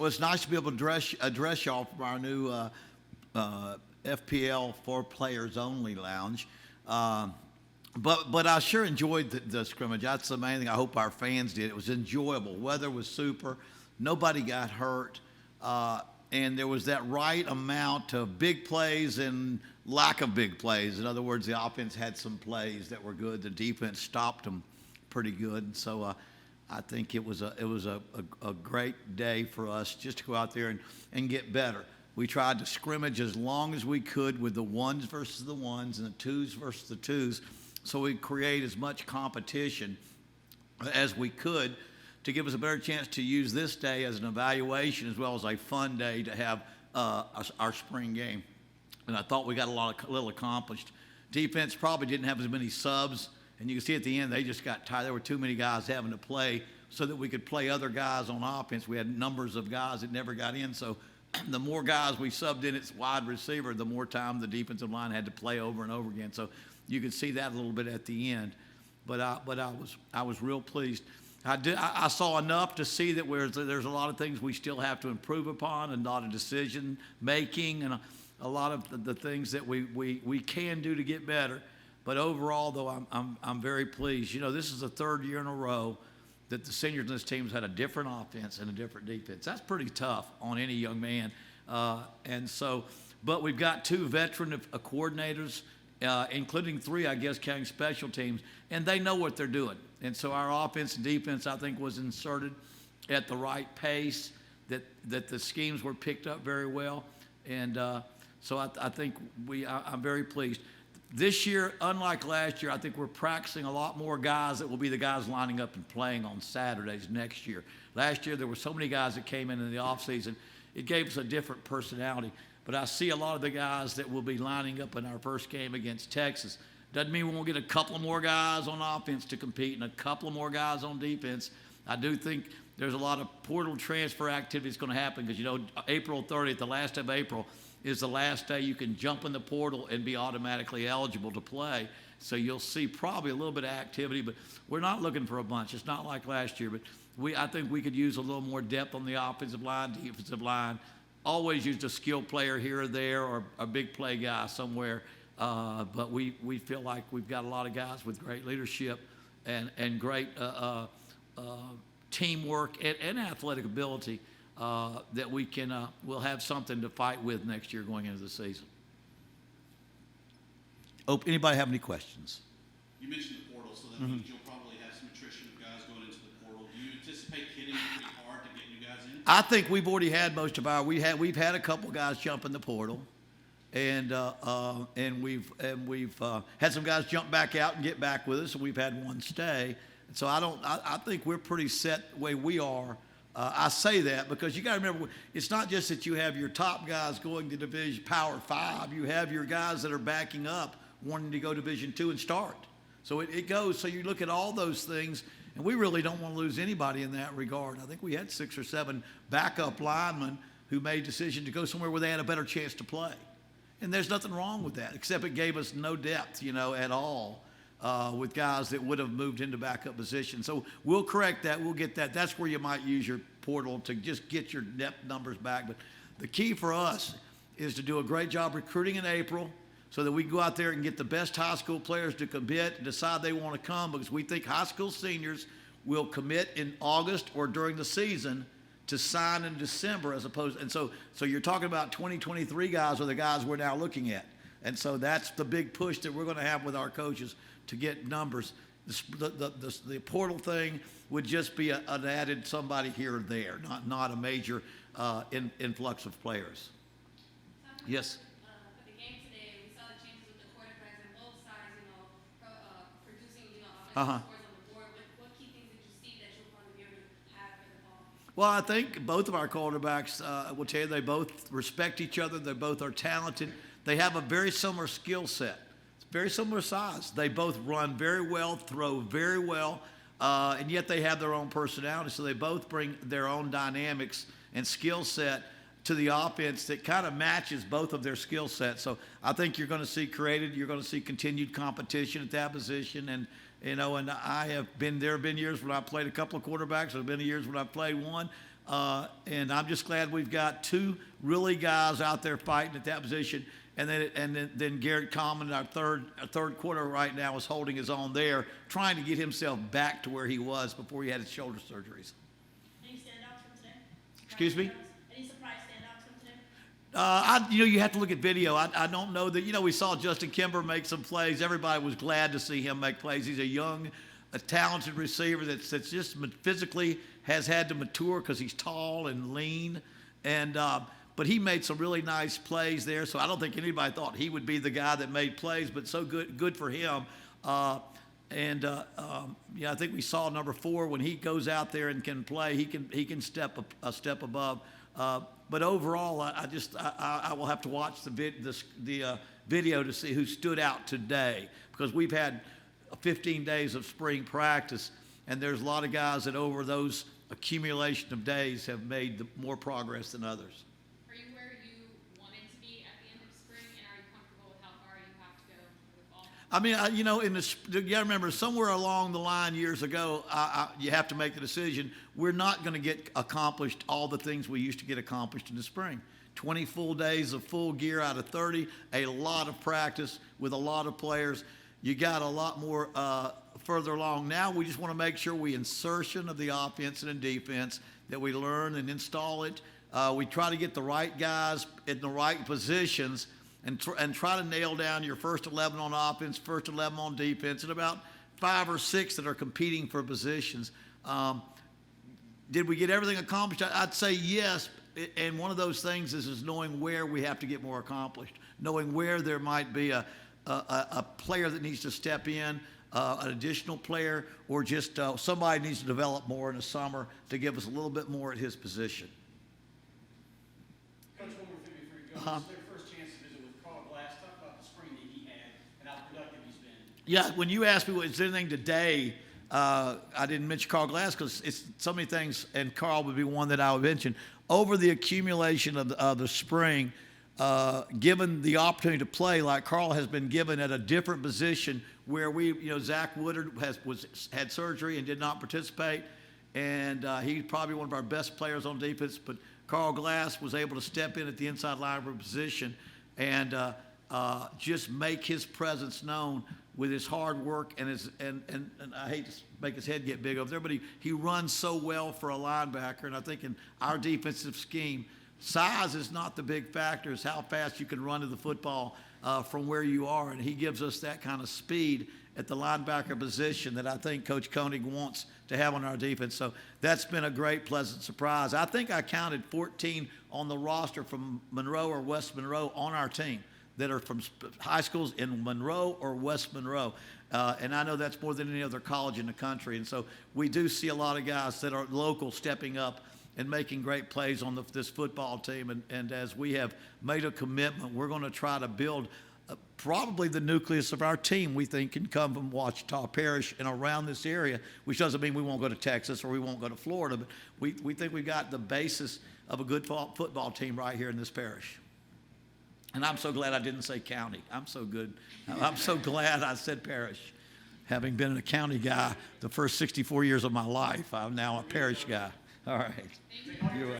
Well, it's nice to be able to address y'all from our new FPL for players only lounge. But I sure enjoyed the scrimmage. That's the main thing. I hope our fans did. It was enjoyable. Weather was super. Nobody got hurt. And there was that right amount of big plays and lack of big plays. In other words, the offense had some plays that were good. The defense stopped them pretty good. So I think it was a great day for us just to go out there and get better. We tried to scrimmage as long as we could with the ones versus the ones and the twos versus the twos, so we create as much competition as we could to give us a better chance to use this day as an evaluation as well as a fun day to have our spring game. And I thought we got a little accomplished. Defense probably didn't have as many subs, and you can see at the end they just got tired. There were too many guys having to play so that we could play other guys on offense. We had numbers of guys that never got in, so the more guys we subbed in at wide receiver, the more time the defensive line had to play over and over again. So you could see that a little bit at the end. But I was real pleased. I saw enough to see that there's a lot of things we still have to improve upon, and a lot of decision making, and a lot of the things that we can do to get better. But overall, though, I'm very pleased. You know, this is the third year in a row that the seniors in this team has had a different offense and a different defense. That's pretty tough on any young man. But we've got two veteran coordinators, including three, I guess, counting special teams, and they know what they're doing. And so our offense and defense, I think, was inserted at the right pace, that the schemes were picked up very well. And so I think I'm very pleased. This year, unlike last year, I think we're practicing a lot more guys that will be the guys lining up and playing on Saturdays next year. Last year, there were so many guys that came in the offseason. It gave us a different personality. But I see a lot of the guys that will be lining up in our first game against Texas. Doesn't mean we won't get a couple of more guys on offense to compete and a couple of more guys on defense. I do think there's a lot of portal transfer activity that's going to happen because, you know, April 30th, the last of April, is the last day you can jump in the portal and be automatically eligible to play. So you'll see probably a little bit of activity, but we're not looking for a bunch. It's not like last year, but I think we could use a little more depth on the offensive line, defensive line. Always use a skilled player here or there or a big play guy somewhere. But we feel like we've got a lot of guys with great leadership and great teamwork and athletic ability that we'll have something to fight with next year going into the season. Anybody have any questions? You mentioned the portal, so that means you'll probably have some attrition of guys going into the portal. Do you anticipate hitting pretty hard to get new guys in? I think we've already had most of our. We've had a couple guys jump in the portal, and we've had some guys jump back out and get back with us, and we've had one stay. And so I think we're pretty set the way we are. I say that because you got to remember, it's not just that you have your top guys going to Division Power 5. You have your guys that are backing up, wanting to go Division 2 and start. So it goes. So you look at all those things, and we really don't want to lose anybody in that regard. I think we had 6 or 7 backup linemen who made decisions to go somewhere where they had a better chance to play. And there's nothing wrong with that, except it gave us no depth, at all with guys that would have moved into backup position. So we'll correct that. We'll get that. That's where you might use your portal to just get your depth numbers back. But the key for us is to do a great job recruiting in April so that we go out there and get the best high school players to commit and decide they want to come, because we think high school seniors will commit in August or during the season to sign in December as opposed. And so you're talking about 2023 guys are the guys we're now looking at. And so that's the big push that we're going to have with our coaches to get numbers. The portal thing would just be an added somebody here or there, not a major influx of players. Yes? For the game today, we saw the changes with the quarterbacks on both sides, producing, scores on the board. What key things did you see that you'll probably be able to have in the ball? Well, I think both of our quarterbacks, will tell you, they both respect each other. They both are talented. They have a very similar skill set. Very similar size. They both run very well, throw very well, and yet they have their own personality. So they both bring their own dynamics and skill set to the offense that kind of matches both of their skill sets. So I think you're going to see you're going to see continued competition at that position. And and there have been years when I played a couple of quarterbacks. There have been years when I played one. And I'm just glad we've got two really guys out there fighting at that position. And then Garrett Common, our third quarter right now, is holding his own there, trying to get himself back to where he was before he had his shoulder surgeries. Any standouts from today? Excuse me? Any surprise standouts from today? You have to look at video. I don't know that, we saw Justin Kimber make some plays. Everybody was glad to see him make plays. He's a young, talented receiver that's just physically has had to mature because he's tall and lean. But he made some really nice plays there. So I don't think anybody thought he would be the guy that made plays, but so good for him. I think we saw number 4 when he goes out there and can play, he can step a step above. But overall, I will have to watch the video to see who stood out today, because we've had 15 days of spring practice, and there's a lot of guys that over those accumulation of days have made more progress than others. Are you where you wanted to be at the end of spring, and are you comfortable with how far you have to go for the fall? I mean, you got to remember, somewhere along the line years ago, you have to make the decision. We're not going to get accomplished all the things we used to get accomplished in the spring. 20 full days of full gear out of 30, a lot of practice with a lot of players. You got a lot more further along. Now we just want to make sure we insertion of the offense and the defense, that we learn and install it. We try to get the right guys in the right positions, and try to nail down your first 11 on offense, first 11 on defense, and about 5 or 6 that are competing for positions. Did we get everything accomplished? I'd say yes. And one of those things is knowing where we have to get more accomplished, knowing where there might be a player that needs to step in, an additional player, or just somebody needs to develop more in the summer to give us a little bit more at his position. Coach, one more thing before you go. This is their first chance to visit with Carl Glass. Talk about the spring that he had and how productive he's been. Yeah, when you asked me, is there anything today, I didn't mention Carl Glass because it's so many things, and Carl would be one that I would mention. Over the accumulation of the spring, given the opportunity to play like Carl has been given at a different position, where Zach Woodard had surgery and did not participate, and he's probably one of our best players on defense, but Carl Glass was able to step in at the inside linebacker position and just make his presence known with his hard work and I hate to make his head get big over there, but he runs so well for a linebacker. And I think in our defensive scheme, size is not the big factor. It's how fast you can run to the football from where you are. And he gives us that kind of speed at the linebacker position that I think Coach Koenig wants to have on our defense. So that's been a great, pleasant surprise. I think I counted 14 on the roster from Monroe or West Monroe on our team that are from high schools in Monroe or West Monroe. And I know that's more than any other college in the country. And so we do see a lot of guys that are local stepping up and making great plays on this football team. And as we have made a commitment, we're going to try to build probably the nucleus of our team we think can come from Ouachita Parish and around this area, which doesn't mean we won't go to Texas or we won't go to Florida, but we think we've got the basis of a good football team right here in this parish. And I'm so glad I didn't say county. I'm so glad I said parish. Having been a county guy the first 64 years of my life, I'm now a parish guy. All right. You're right.